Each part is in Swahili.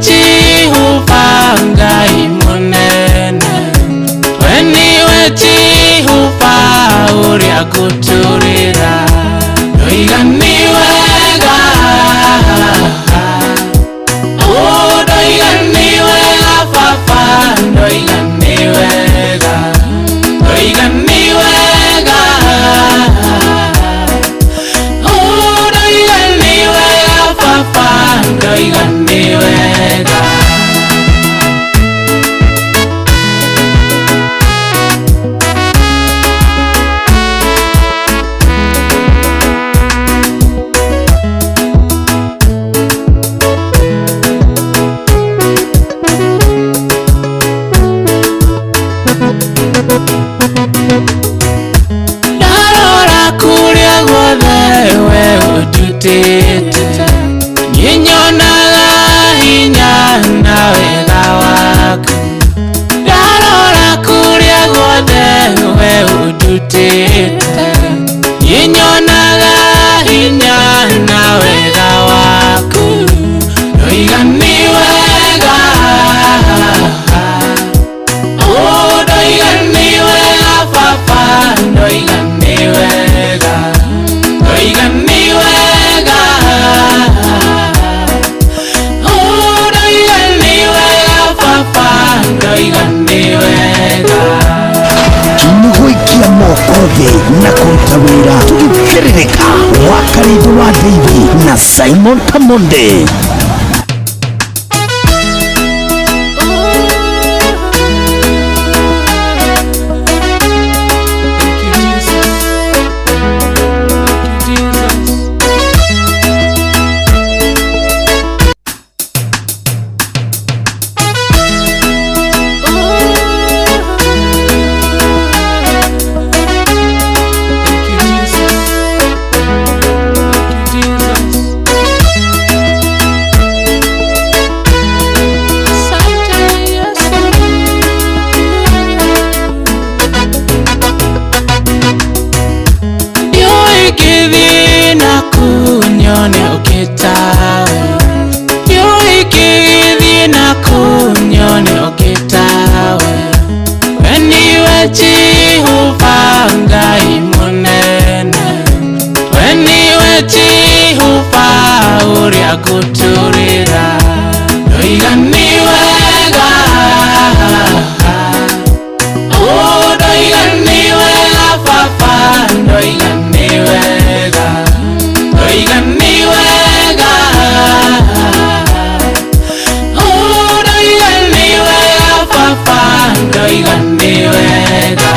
Jehova Ngai munene, we niwe Jehova uria guturira, ndoigani wega, ndoigani wega Baba, ndoigani wega, ndoigani wega, ndoigani wega Baba, ndoigani wega. Narora kuria guothe we ututite, ninyonaga hinya na wega waku. Narora kuria guothe we ututite, ninyonaga hinya na wega waku. Ndoigani wega, ndoigani wega Baba, ndoigani wega, ndoigani wega, ndoigani wega Baba, ndoigani wega. Tumuguikia moko thĩ na kũruta wĩra tũgĩkĩrĩrĩka wa Karitũ wa David na Simon Kamonde. Jehova Ngai munene, we niwe Jehova uria guturira, ndoigani wega, ndoigani wega Baba, ndoigani wega, ndoigani wega, ndoigani wega Baba, ndoigani wega.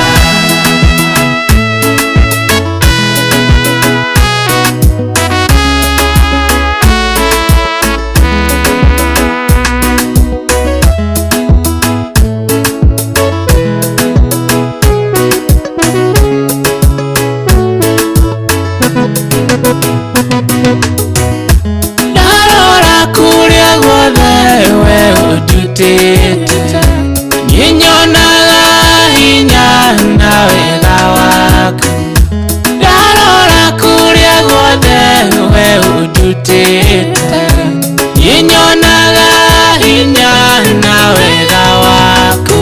Narora kuria guothe we ututite, ninyonaga hinya na wega waku. Narora kuria guothe we ututite, ninyonaga hinya na wega waku.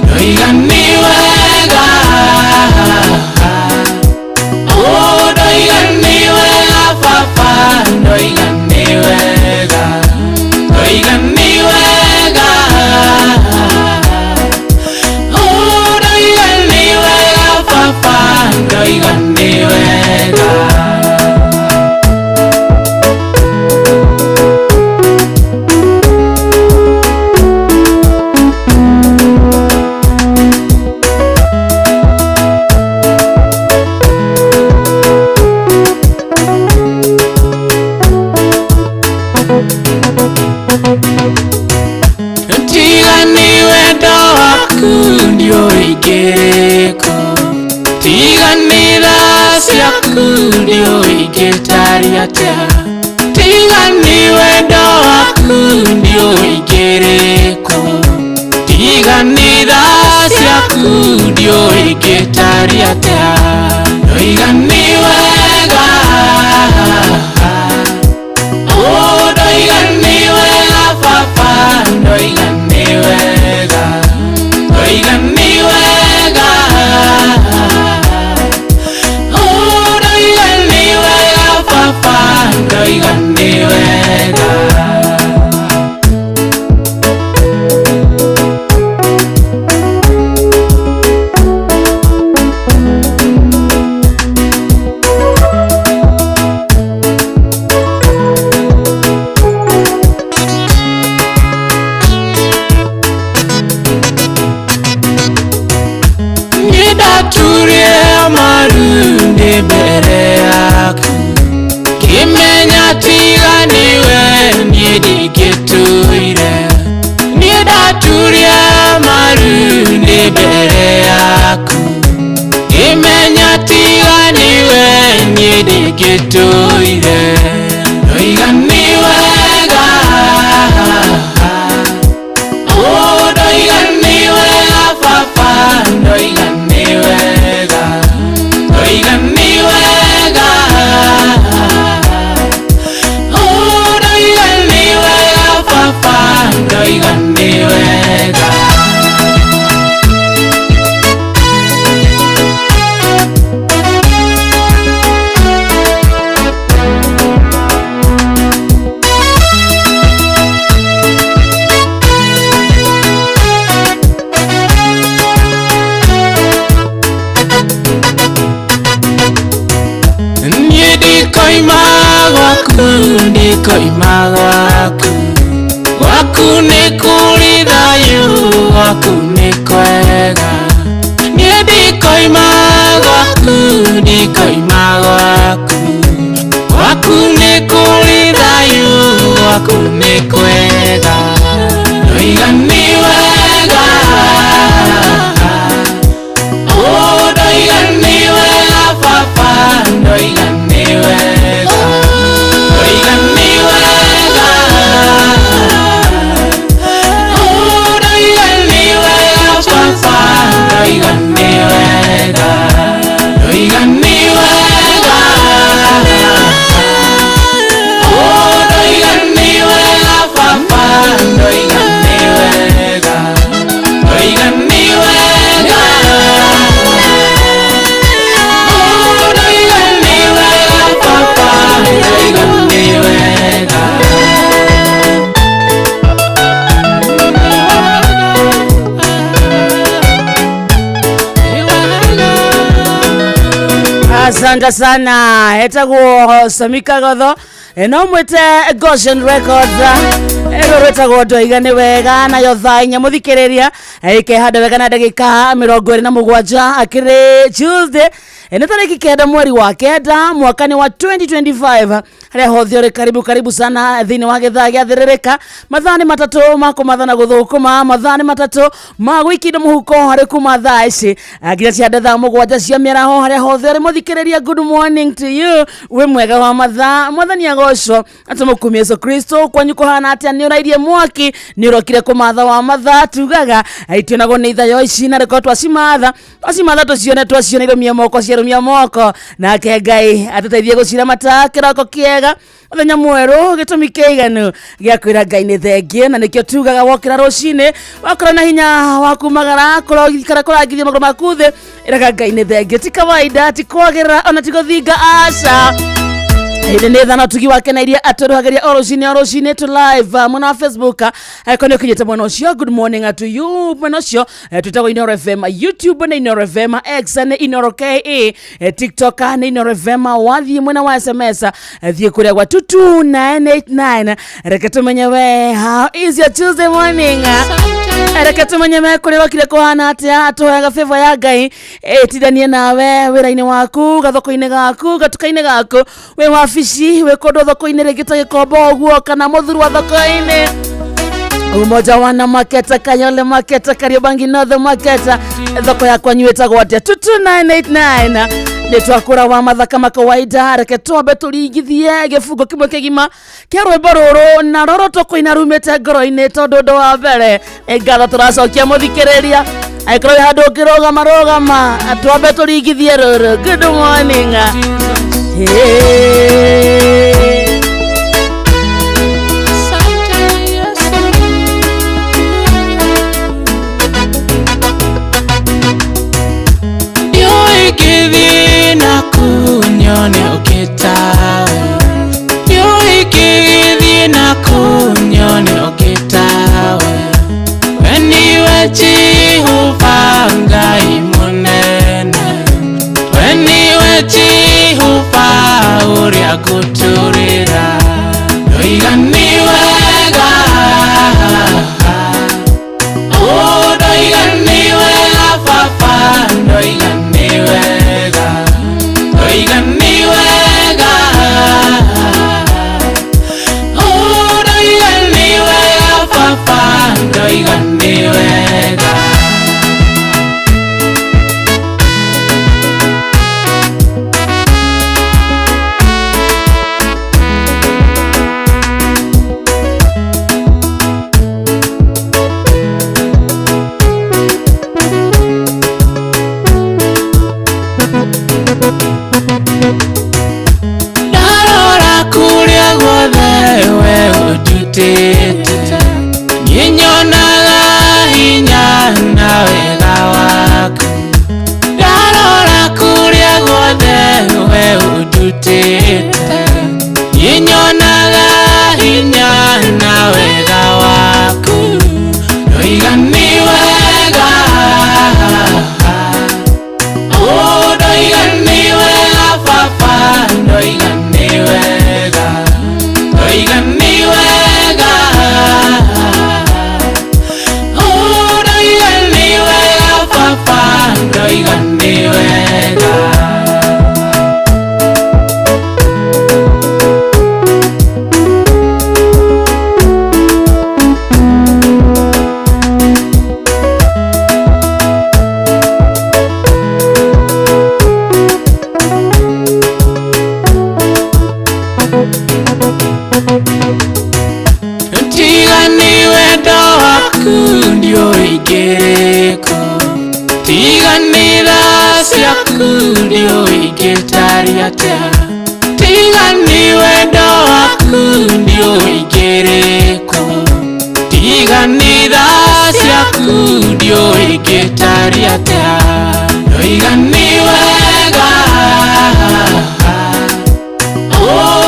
Ndoigani wega, ndoigani wega Baba, ndoigani wega, ndoigani wega, ndoigani wega Baba, ndoigani wega. Tigani wendo waku ndio igiriko, tigani tha ciaku ndio igitaria atia, tigani wendo waku ndio igiriko, tigani tha ciaku ndio igitaria atia, ndoigani wega, ndoigani wega Baba, ndoiganiwega ndoiganiwega papa ndoiganiwega kimenya tiganiwe nidigituire nidaturia maruni mbere yaku kimenya tiganiwe nidigituire ndoiganiwega ndoiganiwega papa ndoiganiwega ndoiganiwega ndoiganiwega papa ndoiganiwega ndikoima gwaku nĩ kũrĩ thayũ gwaku nĩ kwega niĩ ndikoima gwaku gwaku nĩ kũrĩ thayũ gwaku nĩ kwega ndoiganiwega ndoiganiwega papa ndoiganiwega Asante sana etagwo Samika Gotho no mwete Goshen Records ero retagwo ndoiganiwega nayo thainya muthikiriria ikehanda wega na ndagika 27 akire Tuesday nĩ tarĩki 9 mweri wa 9 mwakani wa 2025 harĩa hothe karibu sana thĩinĩ wa gĩthaa gĩa thĩrĩrĩka mathani matatu makumathana gũthũkũma mathani matatu ma gwĩkĩra mũhuko harĩ kuma thaa ici nginya ciande thaa 7 cia mĩaraho harĩa hothe ũrĩ mũthikĩrĩria good morning to you we mwega wa mathaa mwathani agocwo atũmũkumia Yesu Kristo kwanyu kũhana atĩa nĩ ũrairie mwaki nĩ ũrokire kũmatha wa mathaa tugaga aitionagwo nĩ ithayo ici na reko twacimatha tũcione twacioneirwo moko ciarumia moko nake Ngai atũteithie gũcira mata kĩroko kĩega mũthenya mwerũ gĩtũmi kĩiganu gĩa kwĩra Ngai nĩ thengie na nĩkĩo tugaga wokĩra rũcinĩ wakorwo na hinya wa kumagara kũrangithia magũrũ maku thĩ ĩraga Ngai nĩ thengie ti kawaida ti kwagĩrĩra ona ti gũthinga aca Ile nĩ thana tugi wake na iria atũrũhagĩria orũcinĩ tu live mwena wa Facebook konyo kinyete mwena ũcio good morning to you mwena ũcio twĩtagwo Inoro FM YouTube na Inoro FM X na Inoro KE TikTok na Inoro FM wathiĩ mwena wa SMS thiĩ kũrĩa gwa 22989 reke tumenye we how is your Tuesday morning reke tumenye me kũrĩa wakire kũhana atĩa atũheaga favor ya Ngai tidanie nawe wĩra-inĩ waku gathoko-inĩ gaku gatuka-inĩ gaku we wabici we kondo thoko-inĩ rĩngĩ ta gĩkombo ũguo kana mũthuru wa thoko-inĩ umoja wana maketa Kanyole maketa Kariobangi North maketa thoko yakwa nyuĩtagwo atĩa 22989 nĩtwakũra wa mathaka kama kawaida reke twambe tũringithie gĩbungo kĩmwe kĩgima kĩa rwĩmbo rũrũ na rũrũ tũkũina rumĩte ngoro-inĩ tondũ ũndũ wa mbere ngatho tũracokia mũthikĩrĩria aikorwo handũ ũkĩrũgama twambe tũringithie rũrũ good morning ndoiga nĩ wega. Tiganira ciaku ndio ingĩtaria tigani wendo waku ndio ingĩrĩkũ tiganira ciaku ndio ingĩtaria ndoiga nĩ wega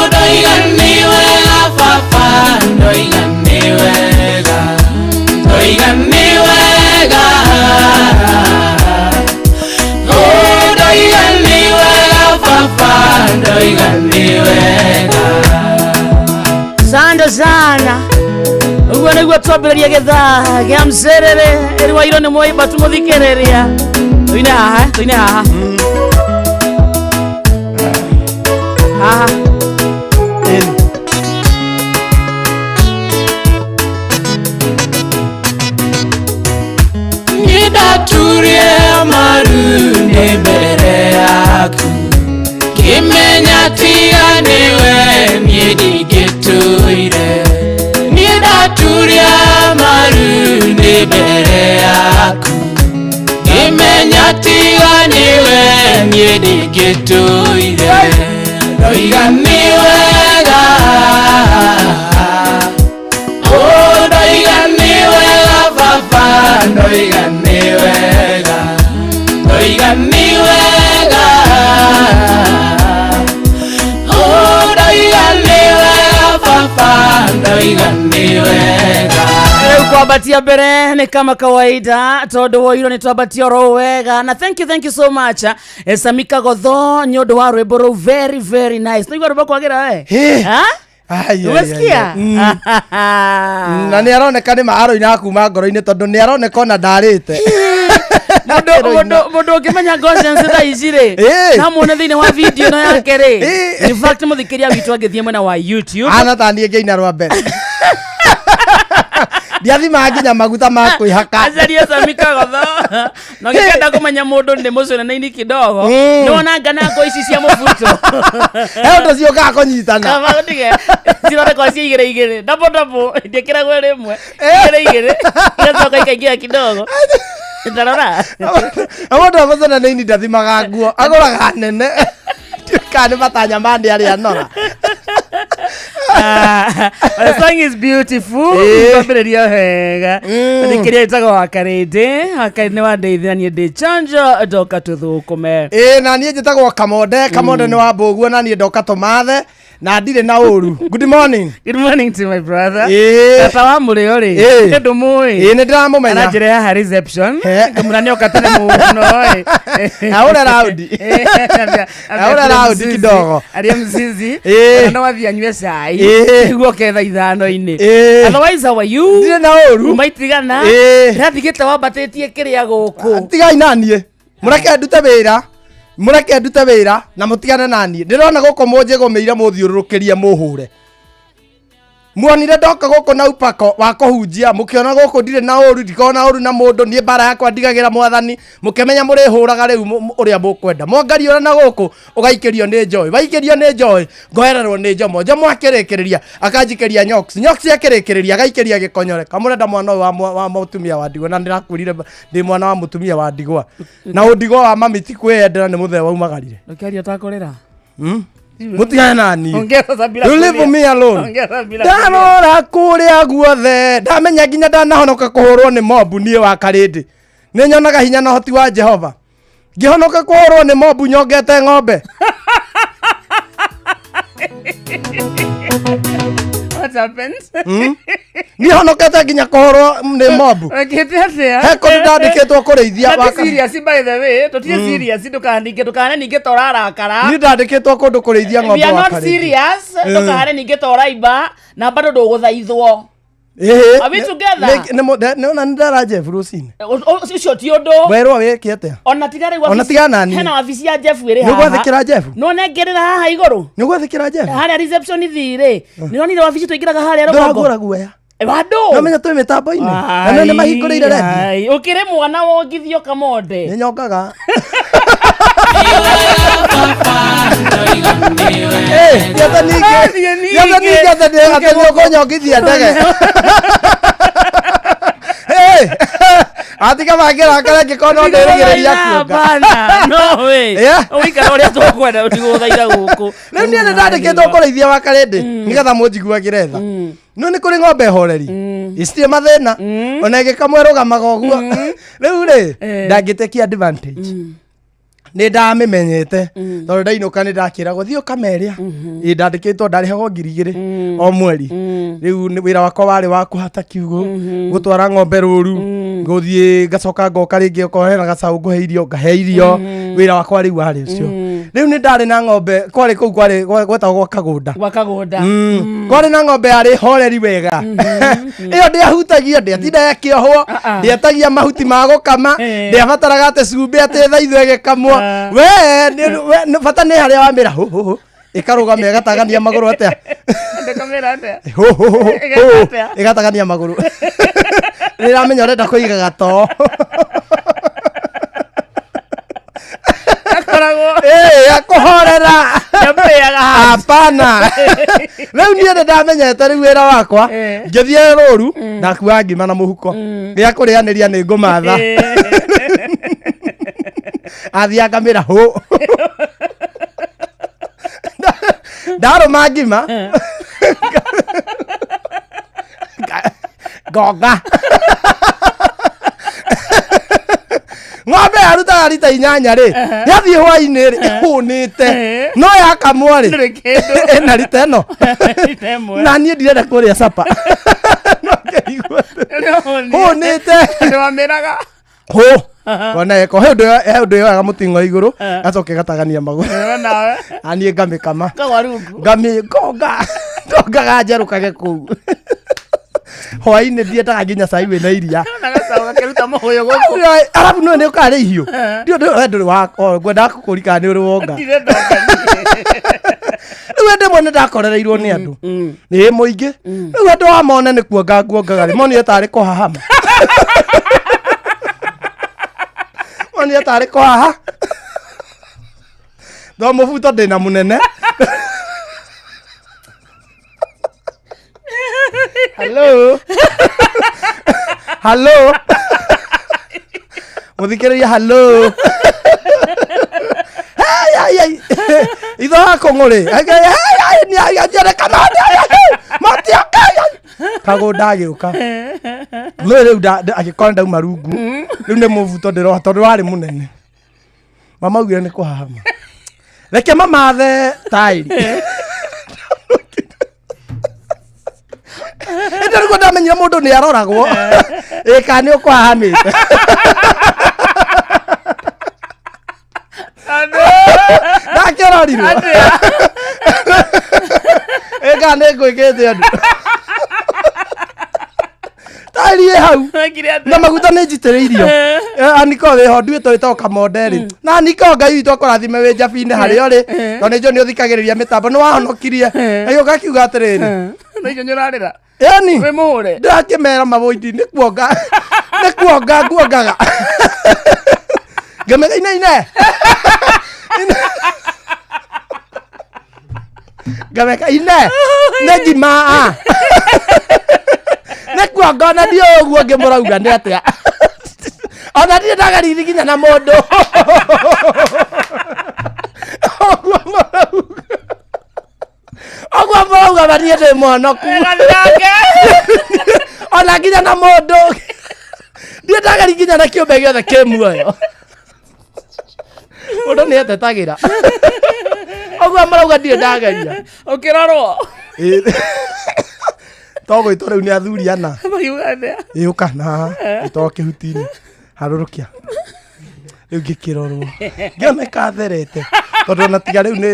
ndoiga nĩ wega baba ndoiga nĩ wega ndoiga nĩ wega Sanda sana uguo niguo twambĩrĩria gĩthaa gĩa mcerere ĩrĩ iro nĩ mwaimba tũmũthikĩrĩria tuine haha nĩndaturie maru nĩ mbere yaku ngĩmenya tiga nĩwe niĩ ndingĩtũire nĩndaturia maru nĩ mbere yaku ngĩmenya tiga nĩwe niĩ ndingĩtũire ndoiga nĩ wega ndoiga nĩ wega baba ndoiga nĩ wega ndoiga nĩ wega kwambatia mbere ni kama kawaida tondu woiro ni twambatia ro wega na thank you so much Samika Gotho nyondo wa rwimbo ro very nice nigwa rwimbo kwagira ha umesikia na ni aroneka ni maaro ina kuma ngoro-ini tondu ni aroneka na ndarite Mondo ukimenya Goshen sida ijire na muone thine wa video no yake ri in fact muthikiria witu agithie mwena wa YouTube ana tanie ngeina rwa mbere ndiathima nginya maguta ma kwihaka ajaria Samika Gotho no ngikenda kumenya mundu ndi mucune na ini kidogo nona ngana ngo ici cia mubuto ndo cionga konyitana magutige cirore kwa cia igire double ndikira gwe rimwe igire ngezoka ikaingia kidogo ndarora amondo abazana na ini ndathimaga nguo agoraga nene kana matanya mande ari anora the song is beautiful babeleria hega ndikiria itago wakarinde akaine wa ndeithania ndi chanjo ndoka tuthukume na nie njitagwo kamonde ni wa mboguo na nie ndoka tumathe na ndire na uru good morning to my brother tata wa murio ri ndu mui ni ndiramumenya na njire ya reception kamurani okatane muno aura raudi kidogo ari mzizi na wathi anywe cai iguo ketha ithano-ini otherwise how are you ndire na uru umaitigana rathigite wambatetie kiria guku tigai nanie mureke ndute wira na mutigane nanie ndirona guko munje gomeira muthiururukiria muhure muonire ndoka guko na upako wa kuhunjia mukiona guko ndire na uru ndikona uru na mundu nie bara yakwa ndigagira mwathani mukemenya muri huraga riu uria mukwenda mwangario na guko ugaikirio ni joy vaikirio ni joy ngoererwo ni jomo akirikiriria akanjikeria nyox akirikiriria agaikiria gikonyore kamurenda mwana wa mutumia wa ndigwa na ndirakwirire ndi mwana wa mutumia wa ndigwa na undigwa wa mamiti kwendera ni muthe waumagarire ukiaria takorera mutigane nani ongeza sabila you leave me alone ndarora kuria guothe ndamenya nginya ndanahonoka kuhurwo ni mobu nie wa karindi ni nyonaga hinya na hoti wa Jehova ngihonoka kuhurwo ni mobu nyongete ng'ombe what happened nihonokete nginya kuhurwo ni mobu akitetea heko ndandikitwo kurithia wa serious by the way tutie serious ndukane ninge torarakara ni ndandikitwo kundu kurithia ng'ombe wa karindi we are not serious ndukane ninge toraiba na bado nduguthaithwo Are we together? Nona ndara Jeff Rusine. Ucio ti undu. Werwa wiki atia? Ona tigari wa. Ona tigana ni. Hena wabici ya Jeff iri haha. Ni gwathikira Jeff. No nengerera haha iguru. Ni gwathikira Jeff. Haria reception thiri. Ni onire wabici tuingiraga haria rogongo. Ndagura guoya. Wado. Namenya twi mitambo-ini. Na ni mahingurire rendi. Ukire mwana wongithio kamonde. Ni nyokaga. Yata nige ukonyongithia ndege. Atika magira kare gikono ndirigireria kuonga. Bana, no way. Uikara uria tukwenda utiguthaira guku. Riu nie ndandikitwo kurithia wa karindi nigetha munjiguagire tha. No ni kuri ng'ombe horeri. Istie mathina. Ona igikamwe rugamaga uguo. Riu ri ndangitekia advantage. Ni ndamimenyete tondu ndainuka ni ndakiragwo thio kameria ndandikitwo ndarihagwo 2,000 o mweri. Riu wira wakwa wari wa kuhata kiugo gutwara ng'ombe ruru nguthie ngacoka ngoka ringi ukohera gacaũ nguhe irio ngahe irio wira wakwa riu wari ucio. Riu ni ndari na ng'ombe kwari kuu kwari gwetagwo gwa kagunda kwari na ng'ombe yari horeri wega iyo ndiahutagia ndiatinda yakiohwo ndietagia mahuti ma gukama ndiabataraga ate cumbi ate thaithu egekamwo we bata ni haria wamira ho ikarugamia igatagania maguru atia ndakamera atia igatagania maguru niramenya urenda kuiga gato akuhorera hapana. Riu nie ndamenyete riu wira wakwa ngithie ruru ndakua ngima na muhuko gia kurianiria ni ngumatha athia ngamira ho ndaruma ngima ngonga ng'ombe yarutaga rita 8 ri yathie hwaini ri ihunite no yakamwo ri ena rita eno na nie ndirenda kuria sapa hunite wameraga ho kona eko he undu yo agamutingo iguru acoke gatagania maguru nawe ani ngamikama kawarungu ngonga njerukage kuu hwaini ndiendaga nginya cai wina iria gakeruta muhuyo guku arabu no ni ukari hiu ndio wako gwenda kukurika ni uri wonga wende mone ndakorereirwo ni andu ni muingi riu andu amone ni kuonga nguongaga ri moni etari kuhahama moni etari kuhaha ndo mubuto ndina munene Hello muthikiriria hello hey itho hakongore ni ajere kanade mati kagunda agiuka no riu agikora ndauma rungu riu ni mubuto ndiro tondu wari munene mama ugire ni kuhahama reke mamathe tairi ete riko ndamenyire mundu ni aroragwo ika ni ukwahamite ndakirorirwo ika ni ngwikite andu tarie hau na maguta ni njitiriirio aniko wiho nduite witwo kamonderi na aniko ngai witũ akũrathime wĩ njabine harĩa ũrĩ tondũ nĩnjũĩ nĩ ũthikagĩrĩria mĩtambo nĩ wahonokirie agĩũka akiuga atĩrĩrĩ na icio nyũrarĩra yani wĩ mũhũre ndakĩmera maboindi nĩ kuonga nguongaga ngamega ine ngamega ine nĩ ngima nĩ kuonga na ndio ũguo ngĩmũrauga nĩ atĩa ona ndirĩ ndagariri nginya na mũndũ oguo mũrauga baniĩ ndĩ mũhonoku ona nginya na mũndũ ndirĩ ndagari nginya na kĩũmbe gĩothe kĩ muoyo mũndũ nĩ etetagĩra oguo mũrauga ndirĩ ndageria ũkĩrorwo togwĩtwo rĩu nĩ athuri ana makiuga ũka na gĩtoo kĩhuti-inĩ harũrũkia rĩu ngĩkĩrorwo ngĩona ĩkatherete tondũ ona tiga rĩu nĩ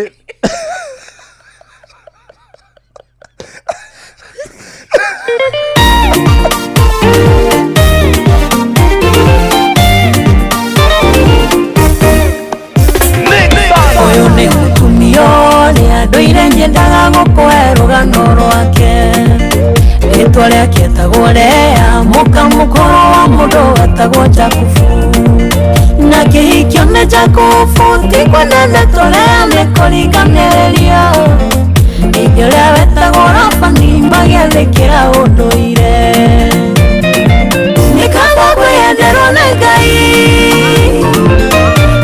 ritwa riake etagwo Lea, mũkamũkũrũ wa mũndũ etagwo Jakubu. Na kĩhikio nĩ Jakubu ti kwenene tũrĩa nĩ kũringanĩrĩria. Ithe ũrĩa wetagwo Labani magĩathĩkĩra ũndũire. Nĩ kaba kwĩyenderwo nĩ Ngai,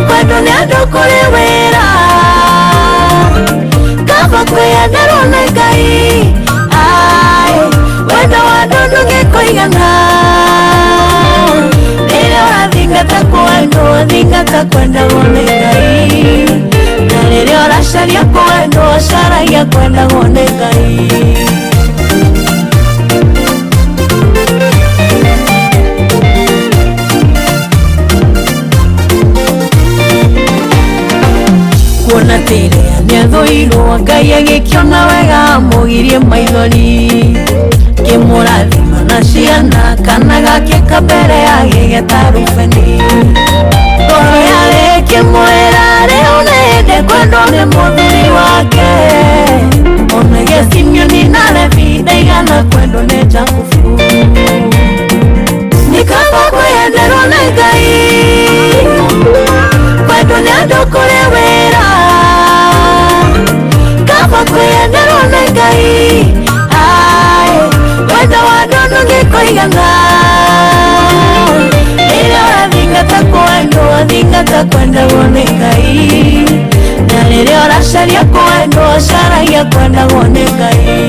kwendwo nĩ andũ kũrĩ wĩra. Kaba kwĩyenderwo nĩ Ngai, wendo wa andũ ndũngĩkũigana. Rĩrĩa ũrathingata kwendwo, thingata kwendagwo nĩ Ngai. Na rĩrĩa ũracaria kwendwo, caragia kwendagwo nĩ Ngai. Kuona tĩrĩa nĩathũirwo, Ngai agĩkĩona wega amũgirie maithori. Kĩmũrathima na ciana, kana gake kabere agĩgeta Rubeni. Ngoro yarĩ ĩkĩmwĩra rĩu nĩ hĩndĩ kwendwo nĩ mũthuri wake. Ona Simeoni na Levi ndaigana kwendwo nĩ Jakubu. Nĩ kaba kwĩyenderwo nĩ Ngai, kwendwo nĩ andũ kũrĩ wĩra. Kaba kwĩyenderwo nĩ Ngai, wendo wa andũ ndũngĩkũigana. Rĩrĩa ũrathingata kwendwo, thingata kwendagwo nĩ Ngai. Na rĩrĩa ũracaria kwendwo, caragia kwendagwo nĩ Ngai.